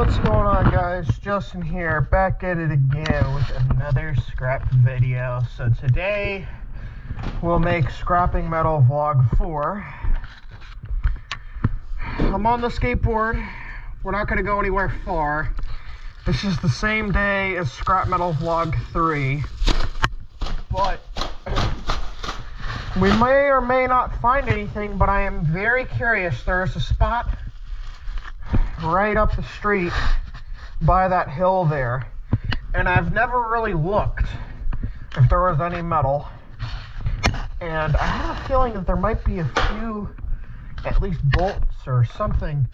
What's going on, guys? Justin here, back at it again with another scrap video. So today we'll make scrapping metal vlog 4. I'm on the skateboard. We're not going to go anywhere far. This is the same day as scrap metal vlog 3, but we may or may not find anything, but I am very curious. There's a spot right up the street by that hill there, and I've never really looked if there was any metal, and I have a feeling that there might be a few, at least bolts or something.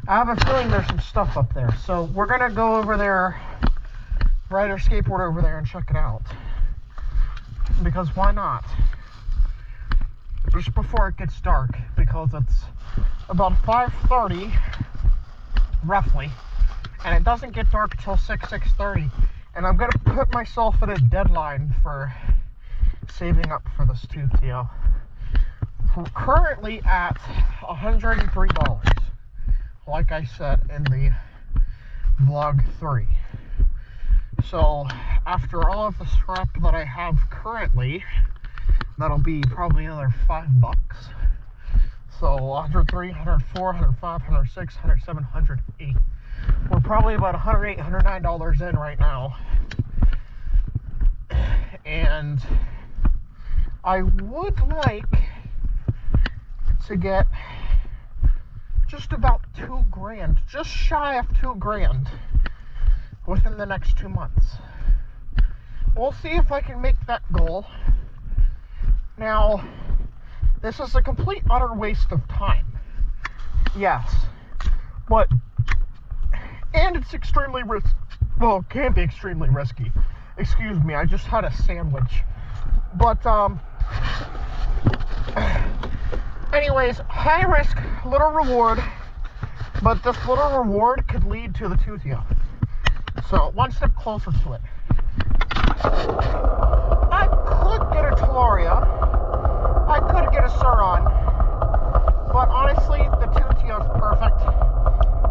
I have a feeling there's some stuff up there, so we're gonna go over there, ride our skateboard over there and check it out, because why not? Just before it gets dark, because it's about 5:30 roughly, and it doesn't get dark until 6:30, and I'm gonna put myself at a deadline for saving up for this tooth deal. We're currently at $103, like I said in the vlog 3. So after all of the scrap that I have currently, that'll be probably another $5. So 103, 104, 105, 106, 107, 108. We're probably about $108, $109 in right now. And I would like to get just about $2,000, just shy of $2,000 within the next 2 months. We'll see if I can make that goal. Now, this is a complete utter waste of time. Yes. But, and it's extremely well, it can be extremely risky. Excuse me, I just had a sandwich. But, anyways, high risk, little reward. But this little reward could lead to the tooth deal. So, one step closer to it. I could get a Taloria. I could get a Suron, but honestly, the Tutio is perfect.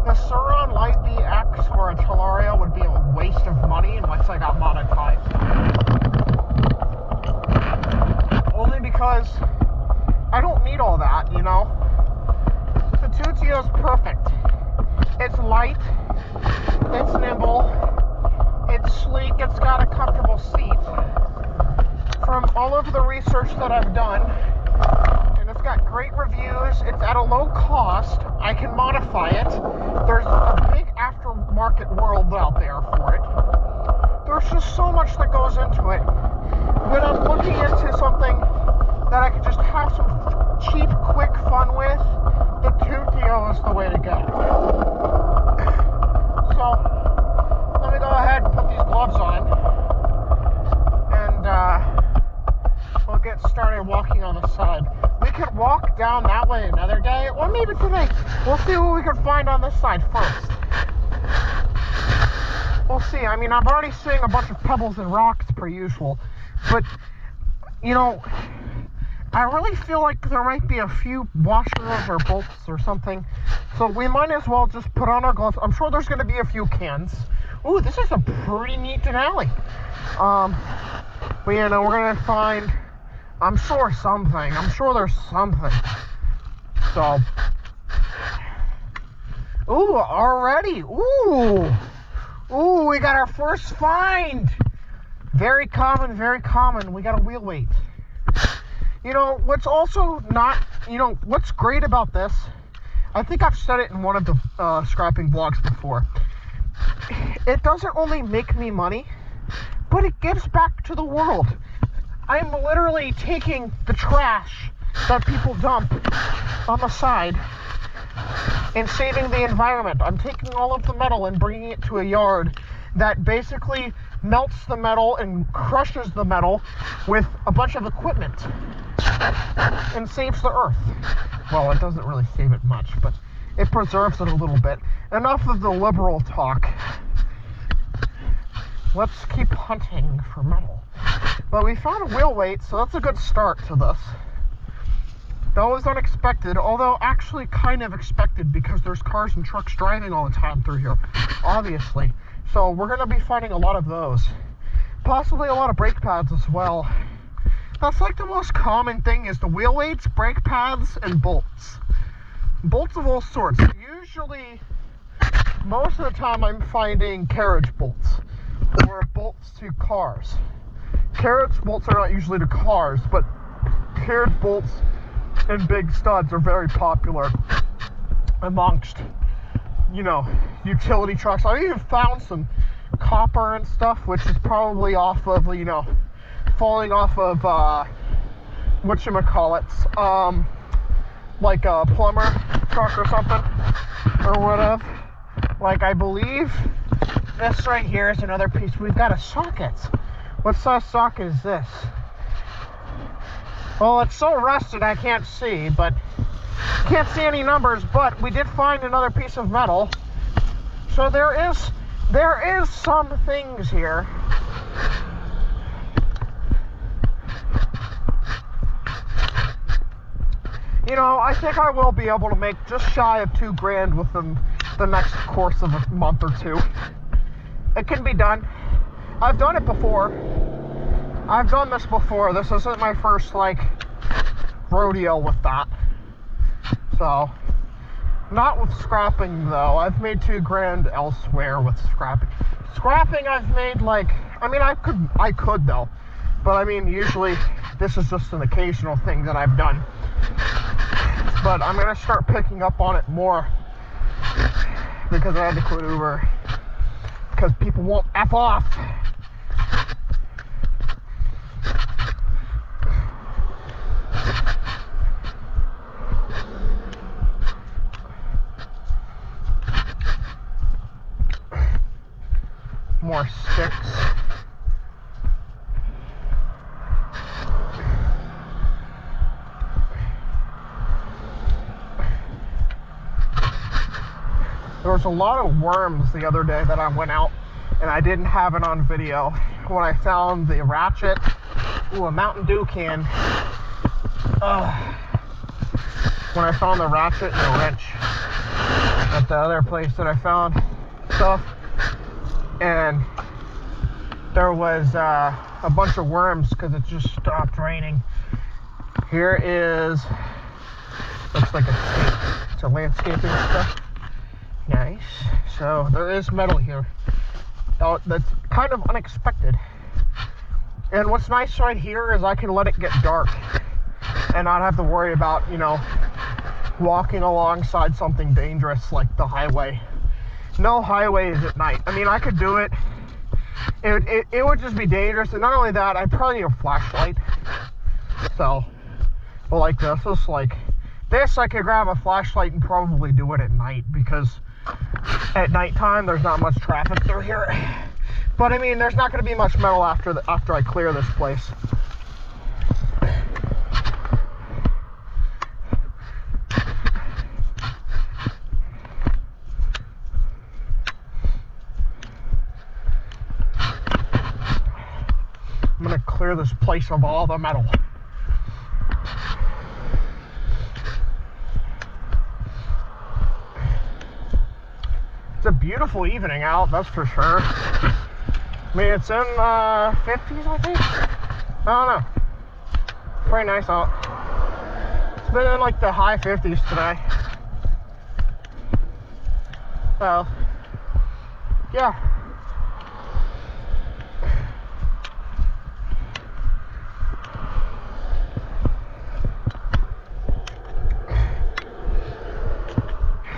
The Suron Light BX or a Taloria would be a waste of money unless I got monetized. Only because I don't need all that, you know? The Tutio is perfect. It's light, it's nimble, it's sleek, it's got a comfortable seat. From all of the research that I've done, and it's got great reviews, it's at a low cost, I can modify it, there's a big aftermarket world out there for it, there's just so much that goes into it. When I'm looking into something that I could just have some cheap, quick fun with, the Tutio is the way to go. So, let me go ahead and put these gloves on, and we'll get started walking on the side. We could walk down that way another day, or maybe today. We'll see what we can find on this side first. We'll see. I mean, I'm already seeing a bunch of pebbles and rocks per usual, but, you know, I really feel like there might be a few washers or bolts or something, so we might as well just put on our gloves. I'm sure there's going to be a few cans. Ooh, this is a pretty neat denali. But, you know, we're going to find, I'm sure something. I'm sure there's something. So, ooh, already. Ooh, we got our first find. Very common, very common. We got a wheel weight. You know, what's also not, you know, what's great about this, I think I've said it in one of the scrapping vlogs before. It doesn't only make me money, but it gives back to the world. I'm literally taking the trash that people dump on the side and saving the environment. I'm taking all of the metal and bringing it to a yard that basically melts the metal and crushes the metal with a bunch of equipment and saves the earth. Well, it doesn't really save it much, but it preserves it a little bit. Enough of the liberal talk. Let's keep hunting for metal. But we found a wheel weight, so that's a good start to this. That was unexpected, although actually kind of expected because there's cars and trucks driving all the time through here, obviously. So we're going to be finding a lot of those. Possibly a lot of brake pads as well. That's like the most common thing is the wheel weights, brake pads, and bolts. Bolts of all sorts. Usually, most of the time I'm finding carriage bolts or bolts to cars. Carriage bolts are not usually to cars, but carriage bolts and big studs are very popular amongst, you know, utility trucks. I've even found some copper and stuff, which is probably off of, you know, falling off of, whatchamacallits, like a plumber truck or something, or whatever. Like, I believe this right here is another piece. We've got a socket. What size socket is this? Well, it's so rusted I can't see, but can't see any numbers, but we did find another piece of metal. So there is some things here. You know, I think I will be able to make just shy of $2,000 within the next course of a month or two. It can be done. I've done it before. I've done this before. This isn't my first, like, rodeo with that. So, not with scrapping, though. I've made $2,000 elsewhere with scrapping. Scrapping, I've made, like, I mean, I could, though. But, I mean, usually, this is just an occasional thing that I've done. But I'm going to start picking up on it more. Because I had to quit Uber. Because people won't F off. More sticks. There was a lot of worms the other day that I went out and I didn't have it on video. When I found the ratchet, a Mountain Dew can. When I found the ratchet and the wrench at the other place that I found stuff, and there was a bunch of worms because it just stopped raining. Here is, looks like it's a landscaping stuff. Nice. So there is metal here. That's kind of unexpected. And what's nice right here is I can let it get dark and not have to worry about, you know, walking alongside something dangerous like the highway. No highways at night. I mean, I could do it. It would just be dangerous. And not only that, I'd probably need a flashlight. So, but like this is like, this I could grab a flashlight and probably do it at night because at nighttime there's not much traffic through here. But I mean, there's not going to be much metal after I clear this place. I'm going to clear this place of all the metal. It's a beautiful evening out, that's for sure. I mean, it's in 50s, I think? I don't know. Pretty nice out. It's been in like the high 50s today. So, yeah.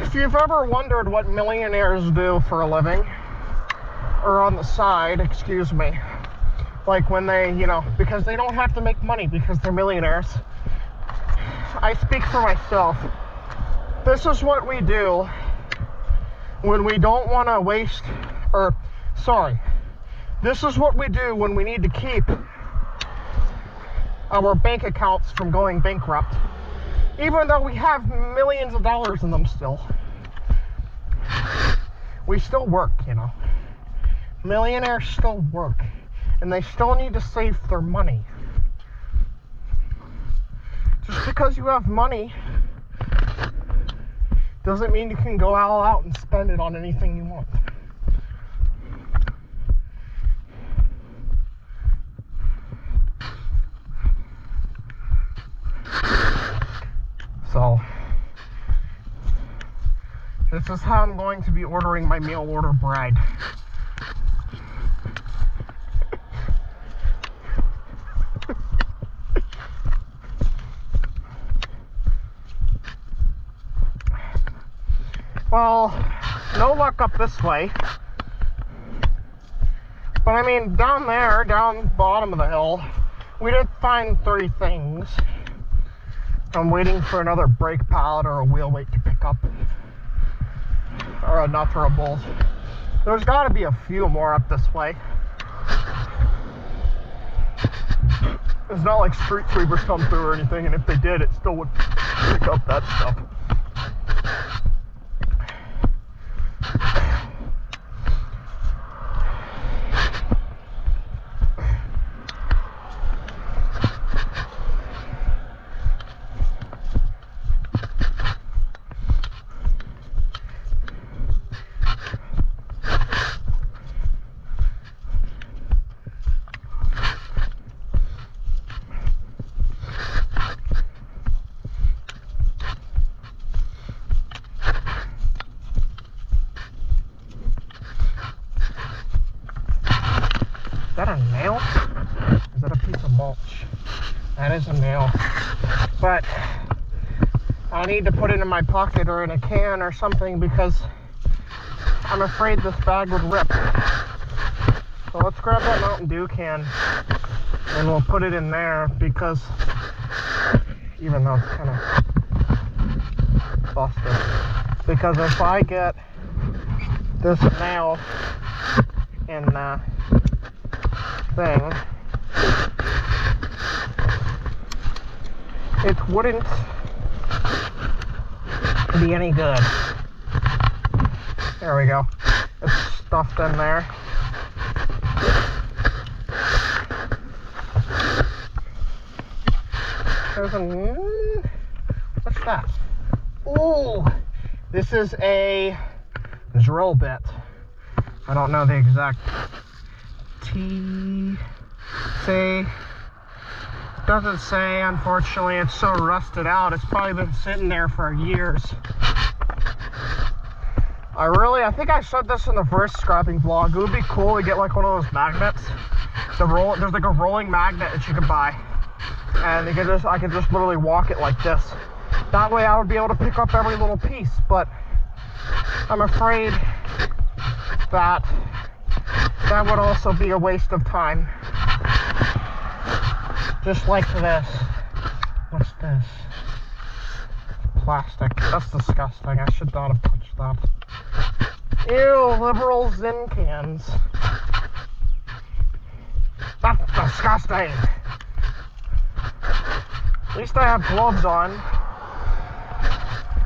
If you've ever wondered what millionaires do for a living, or on the side, excuse me, like when they, you know, because they don't have to make money because they're millionaires. I speak for myself. This is what we do when we don't want to waste, this is what we do when we need to keep our bank accounts from going bankrupt, even though we have millions of dollars in them still. We still work, you know. Millionaires still work, and they still need to save their money. Just because you have money doesn't mean you can go all out and spend it on anything you want. So, this is how I'm going to be ordering my meal order bread. Well, no luck up this way. But I mean, down there, down bottom of the hill, we did find 3 things. I'm waiting for another brake pallet or a wheel weight to pick up. Or a nut or a bolt. There's got to be a few more up this way. It's not like street sweepers come through or anything, and if they did, it still would pick up that stuff. Is that a nail? Is that a piece of mulch? That is a nail. But I need to put it in my pocket or in a can or something because I'm afraid this bag would rip. So let's grab that Mountain Dew can and we'll put it in there because even though it's kind of busted, because if I get this nail in thing, it wouldn't be any good. There we go. It's stuffed in there. There's a... what's that? Ooh! This is a drill bit. I don't know the exact say. Doesn't say, unfortunately. It's so rusted out. It's probably been sitting there for years. I think I said this in the first scrapping vlog. It would be cool to get like one of those magnets. There's like a rolling magnet that you can buy, and I could just literally walk it like this. That way I would be able to pick up every little piece. But I'm afraid that would also be a waste of time. Just like this. What's this? Plastic. That's disgusting. I should not have touched that. Ew, liberal Zin cans. That's disgusting. At least I have gloves on.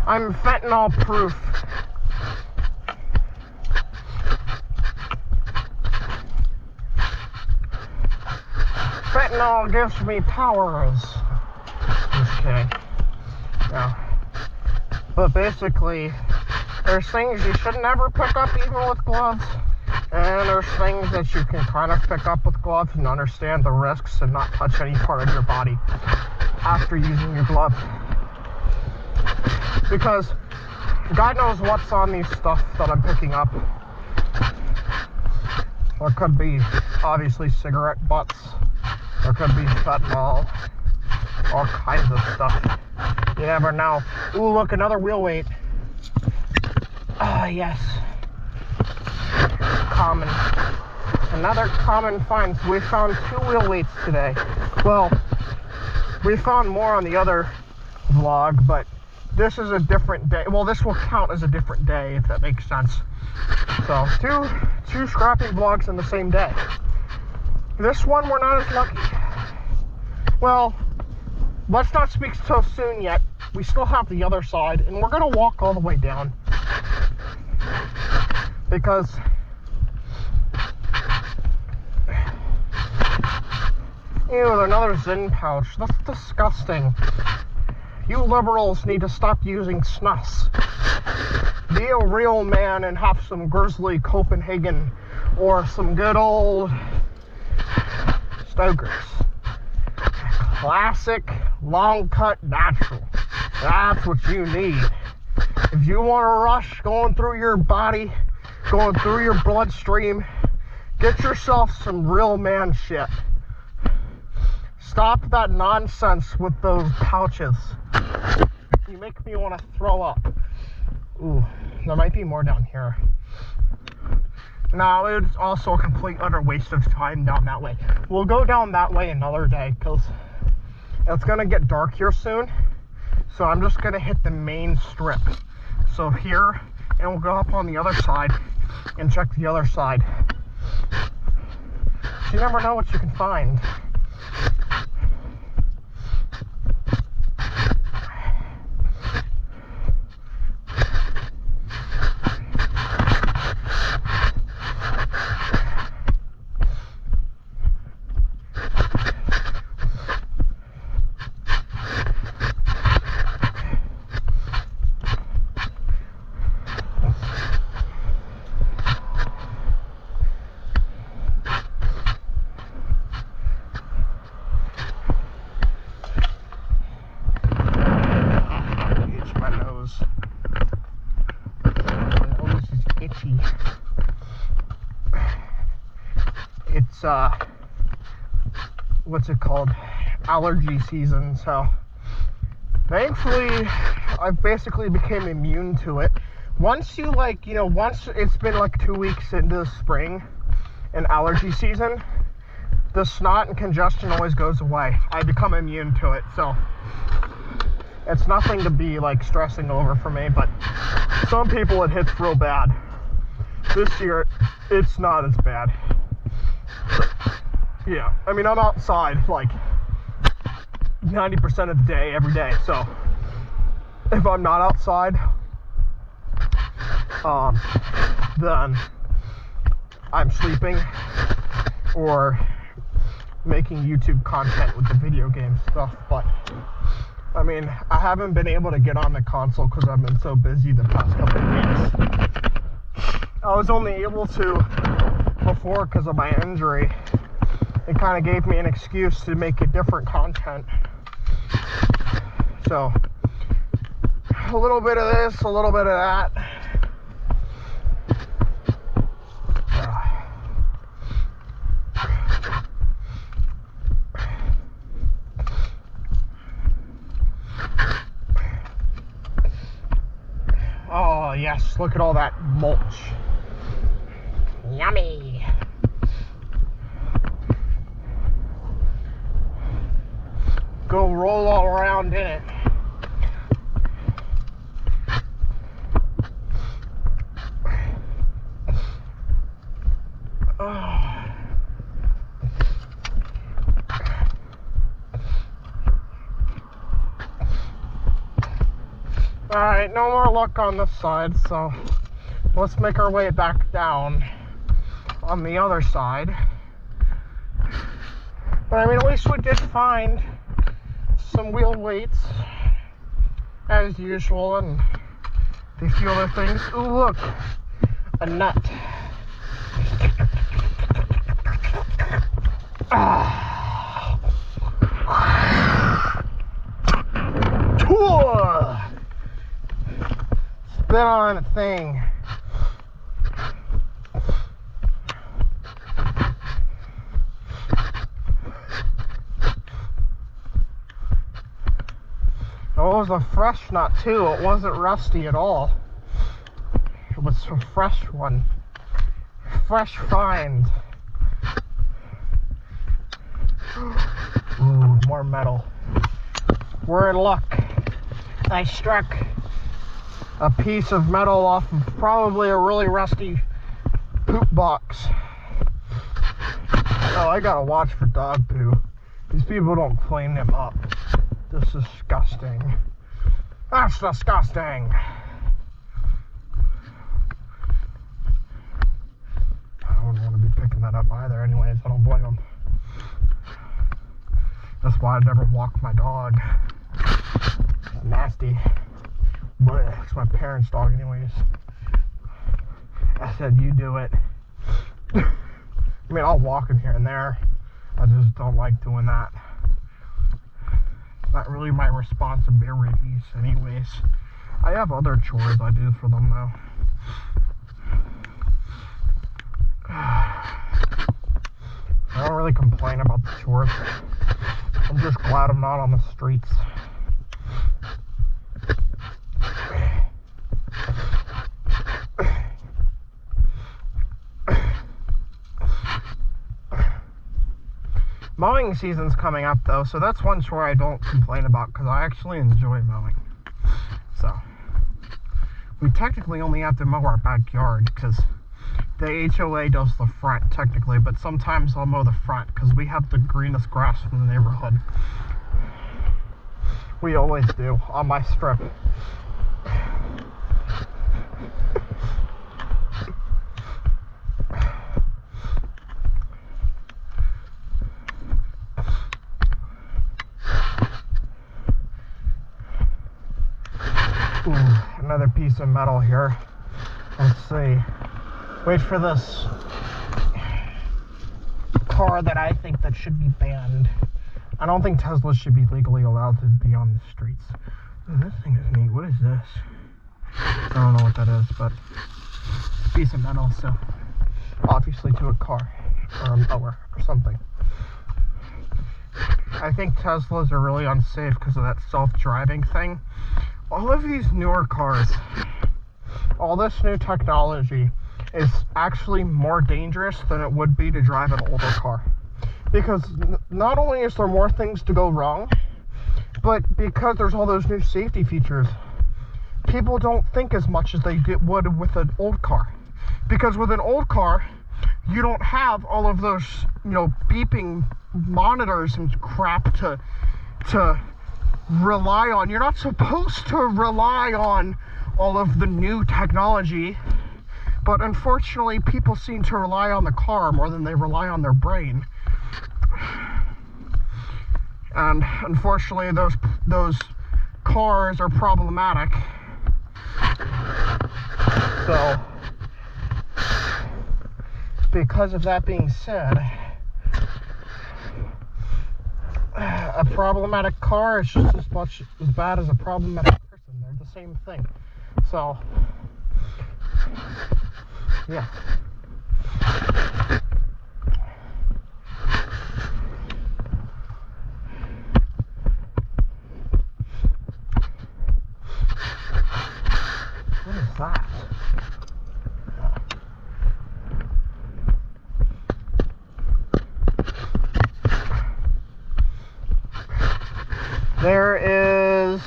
I'm fentanyl proof. Fentanyl gives me powers. Just kidding. No. But basically, there's things you should never pick up even with gloves, and there's things that you can kind of pick up with gloves and understand the risks and not touch any part of your body after using your glove. Because God knows what's on these stuff that I'm picking up. There could be, obviously, cigarette butts. There could be fentanyl. All kinds of stuff. You never know. Ooh, look, another wheel weight. Ah, yes. Common. Another common find. So we found 2 wheel weights today. Well, we found more on the other vlog, but this is a different day. Well, this will count as a different day, if that makes sense. So, two scrapping vlogs in the same day. This one, we're not as lucky. Well, let's not speak so soon yet. We still have the other side, and we're going to walk all the way down. Because ew, another Zin pouch. That's disgusting. You liberals need to stop using snus. Be a real man and have some Grizzly Copenhagen or some good old Stokers. Classic, long cut, natural. That's what you need. If you want a rush going through your body, going through your bloodstream, get yourself some real man shit. Stop that nonsense with those pouches. You make me want to throw up. Ooh, there might be more down here. No, it's also a complete utter waste of time down that way. We'll go down that way another day because it's going to get dark here soon. So I'm just going to hit the main strip. So here, and we'll go up on the other side and check the other side. You never know what you can find. It's what's it called, allergy season, so thankfully I've basically became immune to it. Once you once it's been like 2 weeks into spring and allergy season, the snot and congestion always goes away. I become immune to it, so it's nothing to be like stressing over for me, but some people it hits real bad. This year it's not as bad. Yeah, I mean, I'm outside like 90% of the day, every day, so if I'm not outside, then I'm sleeping or making YouTube content with the video game stuff. But I mean, I haven't been able to get on the console because I've been so busy the past couple of weeks. I was only able to before because of my injury. It kind of gave me an excuse to make a different content. So, a little bit of this, a little bit of that. Oh, yes, look at all that mulch. Yummy. Go roll all around in it. Alright, no more luck on this side, so let's make our way back down on the other side. But I mean, at least we did find some wheel weights as usual and a few other things. Ooh, look, a nut. Spit on a thing. Oh, it was a fresh nut too. It wasn't rusty at all. It was a fresh one. Fresh find. Ooh, more metal. We're in luck. I struck a piece of metal off of probably a really rusty poop box. Oh, I gotta watch for dog poo. These people don't clean them up. This is disgusting. That's disgusting. I don't want to be picking that up either anyways. I don't blame them. That's why I never walk my dog. nasty. But it's my parents' dog anyways. I said, you do it. I mean, I'll walk him here and there. I just don't like doing that. Not really my responsibilities anyways. I have other chores I do for them though. I don't really complain about the chores. I'm just glad I'm not on the streets. Mowing season's coming up though, so that's one chore I don't complain about because I actually enjoy mowing. So, we technically only have to mow our backyard because the HOA does the front technically, but sometimes I'll mow the front because we have the greenest grass in the neighborhood. We always do on my strip. Ooh, another piece of metal here. Let's see. Wait for this car that I think that should be banned. I don't think Teslas should be legally allowed to be on the streets. Ooh, this thing is neat. What is this? I don't know what that is, but it's a piece of metal, so obviously to a car or a mower or something. I think Teslas are really unsafe because of that self-driving thing. All of these newer cars, all this new technology is actually more dangerous than it would be to drive an older car. Because not only is there more things to go wrong, but because there's all those new safety features, people don't think as much as they would with an old car. Because with an old car, you don't have all of those, beeping monitors and crap to rely on. You're not supposed to rely on all of the new technology, but unfortunately people seem to rely on the car more than they rely on their brain. And unfortunately those cars are problematic. So because of that being said, a problematic car is just as much as bad as a problematic person. They're the same thing. So, yeah. What is that? There is,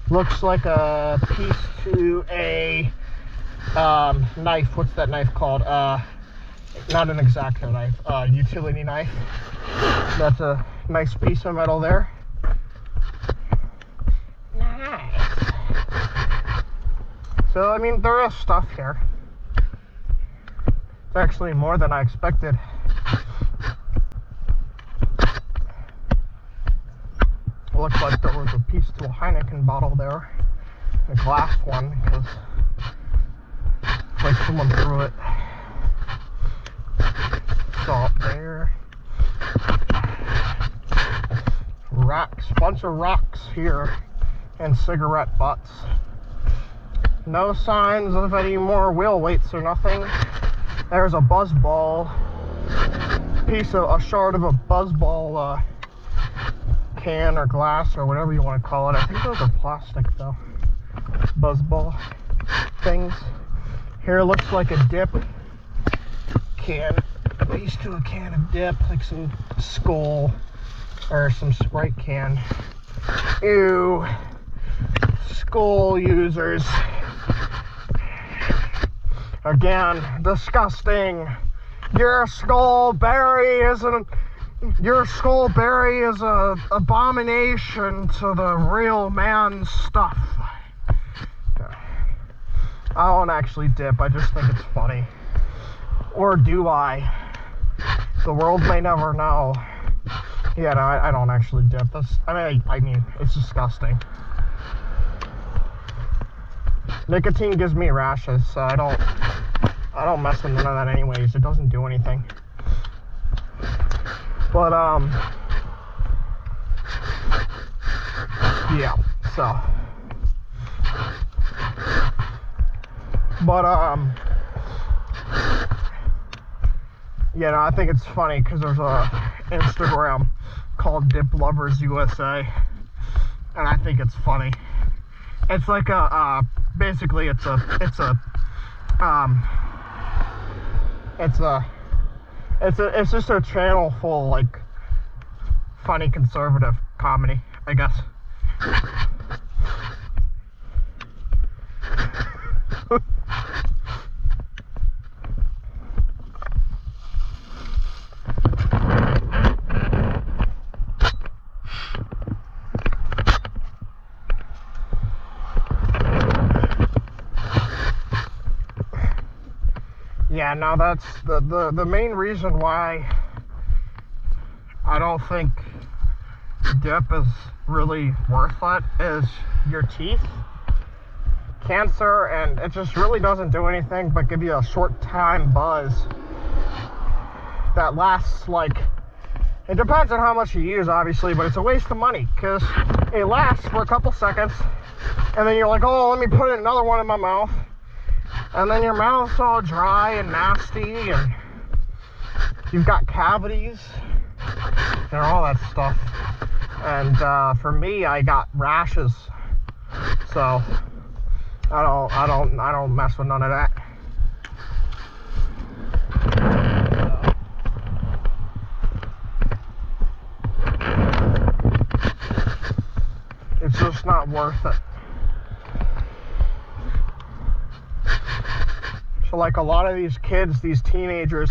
looks like a piece to a knife. What's that knife called? Not an X-Acto knife, utility knife. That's a nice piece of metal there. Nice. So, I mean, there is stuff here. It's actually more than I expected. It looks like there was a piece to a Heineken bottle there. A glass one, because like someone threw it. Salt there. Rocks, bunch of rocks here, and cigarette butts. No signs of any more wheel weights or nothing. There's a buzz ball, a shard of a buzz ball can or glass or whatever you want to call it. I think those are plastic though. Buzz ball things. Here looks like a dip can. A piece to a can of dip, like some Skull or some Sprite can. Ew. Skull users. Again, disgusting. Your Skull berry is an abomination to the real man's stuff. I don't actually dip, I just think it's funny. Or do I? The world may never know. Yeah, no, I don't actually dip. I mean, it's disgusting. Nicotine gives me rashes, so I don't mess with none of that anyways. It doesn't do anything. But yeah, so but yeah, no, I think it's funny because there's a Instagram called Dip Lovers USA, and I think it's funny. It's like basically it's just a channel full of like funny conservative comedy, I guess. Yeah, no, that's the main reason why I don't think dip is really worth it is your teeth, cancer, and it just really doesn't do anything but give you a short time buzz that lasts, like, it depends on how much you use, obviously, but it's a waste of money because it lasts for a couple seconds and then you're like, oh, let me put another one in my mouth. And then your mouth's all dry and nasty, and you've got cavities and all that stuff. And for me, I got rashes, so I don't mess with none of that. It's just not worth it. So like a lot of these kids, these teenagers,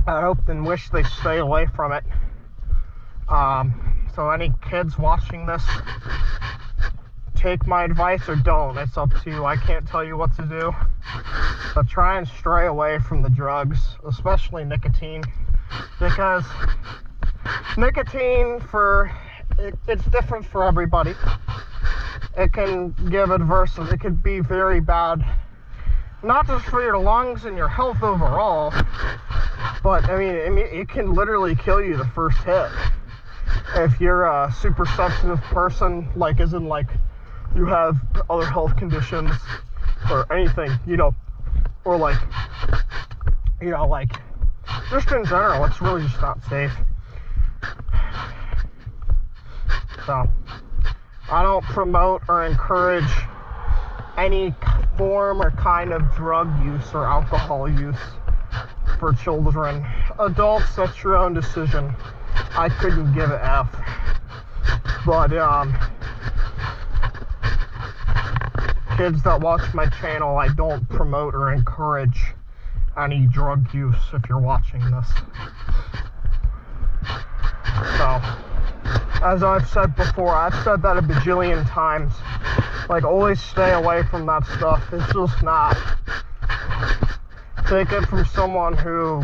I hope and wish they stay away from it. So any kids watching this, take my advice or don't. It's up to you. I can't tell you what to do. But try and stray away from the drugs, especially nicotine, because nicotine it's different for everybody. It can give it could be very bad, not just for your lungs and your health overall, but I mean it can literally kill you the first hit. If you're a super sensitive person, like as in like you have other health conditions or anything, or like, like just in general, it's really just not safe. So I don't promote or encourage any form or kind of drug use or alcohol use for children. Adults, that's your own decision. I couldn't give a F. But kids that watch my channel, I don't promote or encourage any drug use if you're watching this. So, as I've said before, I've said that a bajillion times. Like, always stay away from that stuff. It's just not. Take it from someone who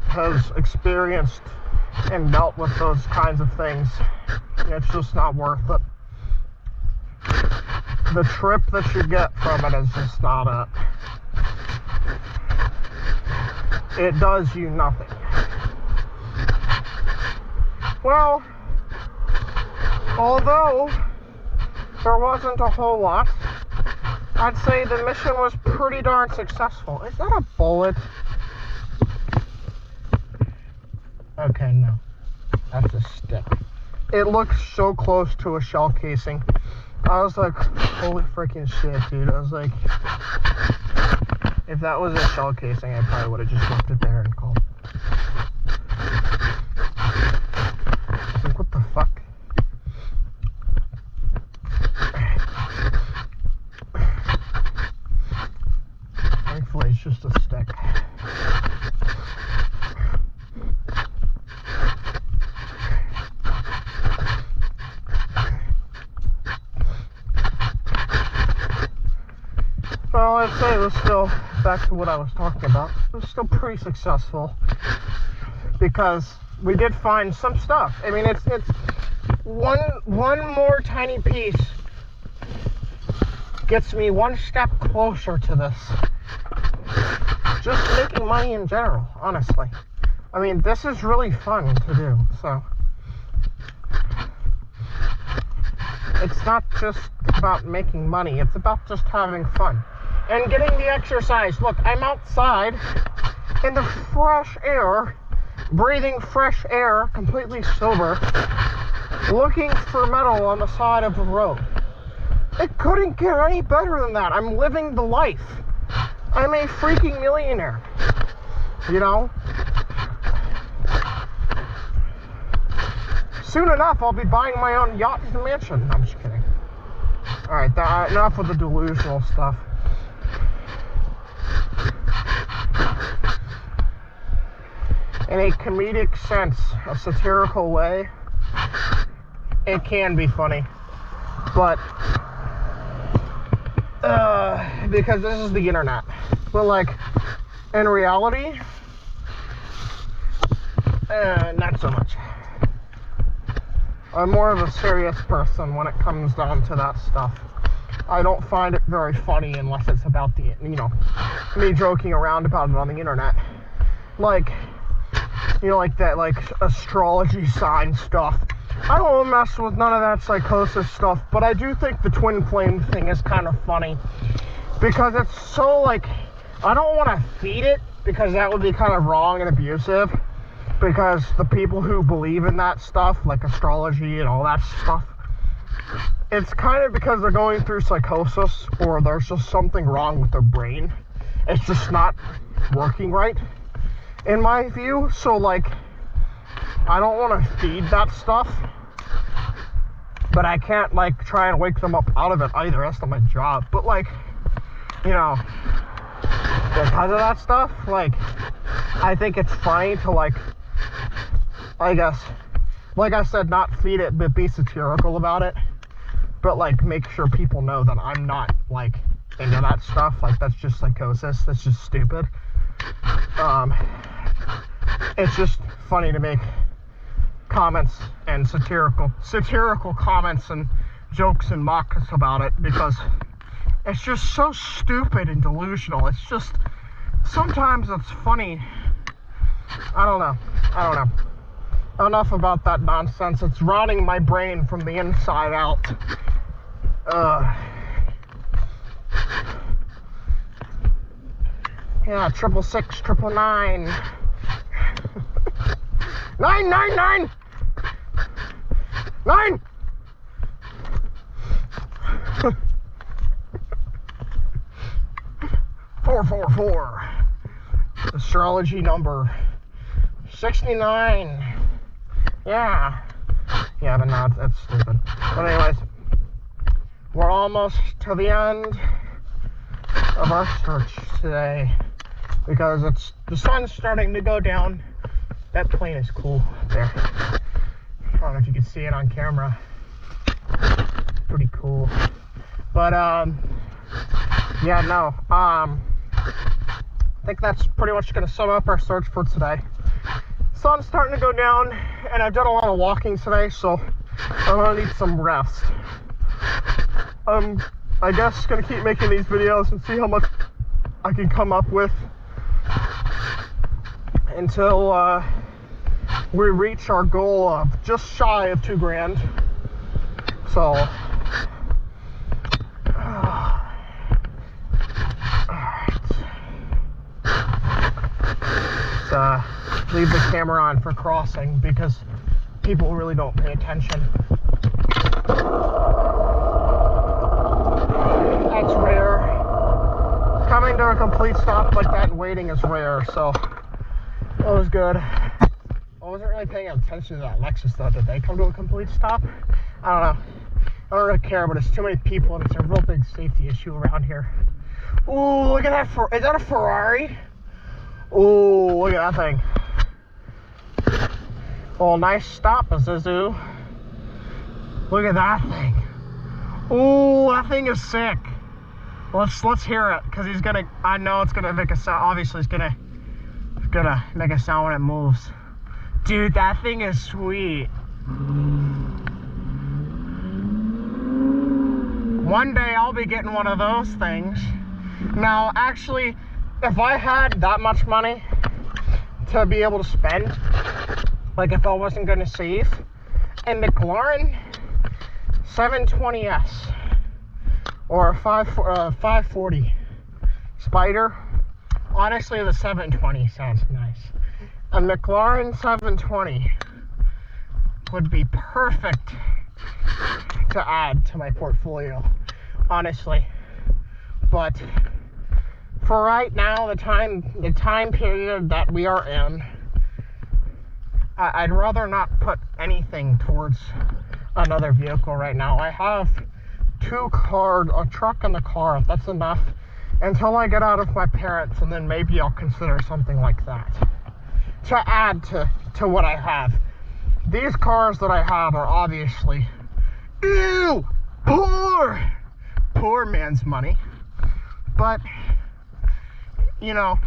has experienced and dealt with those kinds of things. It's just not worth it. The trip that you get from it is just not it. It does you nothing. Well, although there wasn't a whole lot, I'd say the mission was pretty darn successful. Is that a bullet? Okay, no. That's a stick. It looks so close to a shell casing. I was like, holy freaking shit, dude. I was like, if that was a shell casing, I probably would have just left it there and called it. I was like, what the fuck? Thankfully, it's just a stick. Well, I'd say it was still, back to what I was talking about, it was still pretty successful because we did find some stuff. I mean, it's one more tiny piece gets me one step closer to this. Just making money in general, honestly. I mean, this is really fun to do, so. It's not just about making money, it's about just having fun. And getting the exercise. Look, I'm outside in the fresh air, breathing fresh air, completely sober, looking for metal on the side of the road. It couldn't get any better than that. I'm living the life. I'm a freaking millionaire. You know? Soon enough, I'll be buying my own yacht and mansion. I'm just kidding. Alright, enough with the delusional stuff. In a comedic sense, a satirical way, it can be funny. But, because this is the internet. But, like, in reality, not so much. I'm more of a serious person when it comes down to that stuff. I don't find it very funny unless it's about the, you know, me joking around about it on the internet. Like, you know, like that, like, astrology sign stuff. I don't mess with none of that psychosis stuff, but I do think the twin flame thing is kind of funny. Because it's so, like, I don't want to feed it, because that would be kind of wrong and abusive. Because the people who believe in that stuff, like astrology and all that stuff, it's kind of because they're going through psychosis, or there's just something wrong with their brain. It's just not working right, in my view. So, like, I don't want to feed that stuff, but I can't, like, try and wake them up out of it either. That's not my job. But, like, you know, because of that stuff, like, I think it's funny to, like, I guess, like I said, not feed it, but be satirical about it. But, like, make sure people know that I'm not, like, into that stuff. Like, that's just psychosis. That's just stupid. It's just funny to make comments and satirical comments and jokes and mocks about it, because it's just so stupid and delusional. It's just, sometimes it's funny. I don't know. Enough about that nonsense. It's rotting my brain from the inside out. Yeah, 666, 999. 999! 9! $444. Astrology number 69. Yeah, but no, that's stupid. But anyways, we're almost to the end of our search today, because the sun's starting to go down. That plane is cool there. I don't know if you can see it on camera. Pretty cool. But yeah, no. I think that's pretty much gonna sum up our search for today. Sun's starting to go down, and I've done a lot of walking today, so I'm gonna need some rest. I guess gonna keep making these videos and see how much I can come up with until we reach our goal of just shy of $2,000. So, alright. Leave the camera on for crossing, because people really don't pay attention. That's rare. Coming to a complete stop like that and waiting is rare, so that was good. I wasn't really paying attention to that Lexus though. Did they come to a complete stop? I don't know. I don't really care, but it's too many people and it's a real big safety issue around here. Ooh, look at that. Is that a Ferrari? Ooh, look at that thing. Oh, nice stop, Zuzu. Look at that thing. Ooh, that thing is sick. Let's hear it, because he's gonna. I know it's gonna make a sound. Obviously, it's gonna make a sound when it moves. Dude, that thing is sweet. One day I'll be getting one of those things. Now, actually, if I had that much money to be able to spend, like if I wasn't going to save, a McLaren 720S or 540 Spider, honestly the 720 sounds nice. A McLaren 720 would be perfect to add to my portfolio, honestly. But for right now, the time period that we are in, I'd rather not put anything towards another vehicle right now. I have 2 cars, a truck and a car. That's enough until I get out of my parents, and then maybe I'll consider something like that to add to what I have. These cars that I have are obviously, ew, poor man's money. But, you know,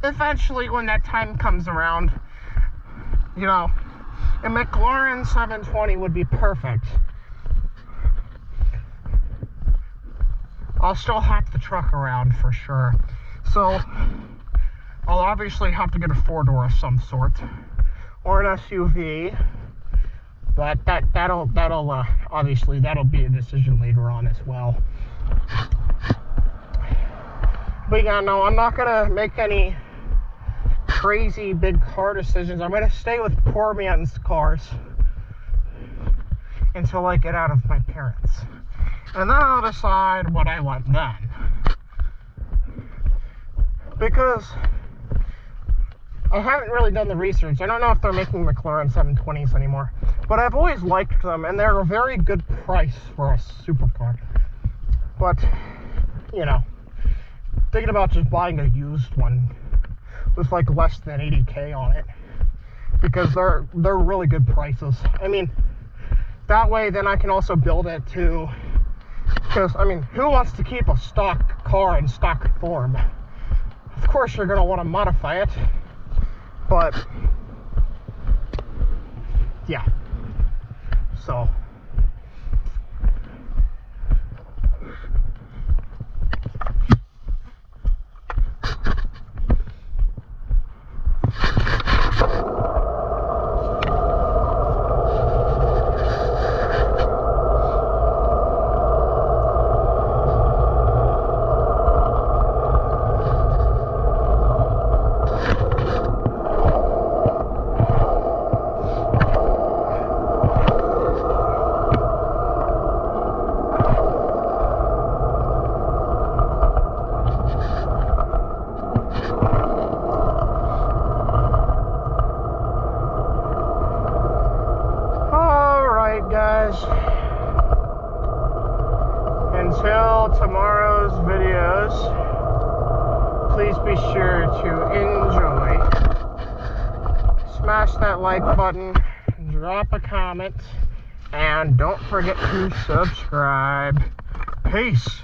eventually when that time comes around, you know, a McLaren 720 would be perfect. I'll still hack the truck around for sure. So, I'll obviously have to get a 4-door of some sort. Or an SUV. But that'll obviously that'll be a decision later on as well. But yeah, no, I'm not gonna make any crazy big car decisions. I'm gonna stay with poor man's cars until I get out of my parents, and then I'll decide what I want then. Because I haven't really done the research. I don't know if they're making McLaren 720s anymore, but I've always liked them, and they're a very good price for a supercar. But, you know, thinking about just buying a used one with like less than 80K on it, because they're really good prices. I mean, that way then I can also build it to, because I mean, who wants to keep a stock car in stock form? Of course you're going to want to modify it, but yeah, so until tomorrow's videos, please be sure to enjoy. Smash that like button, drop a comment, and don't forget to subscribe. Peace.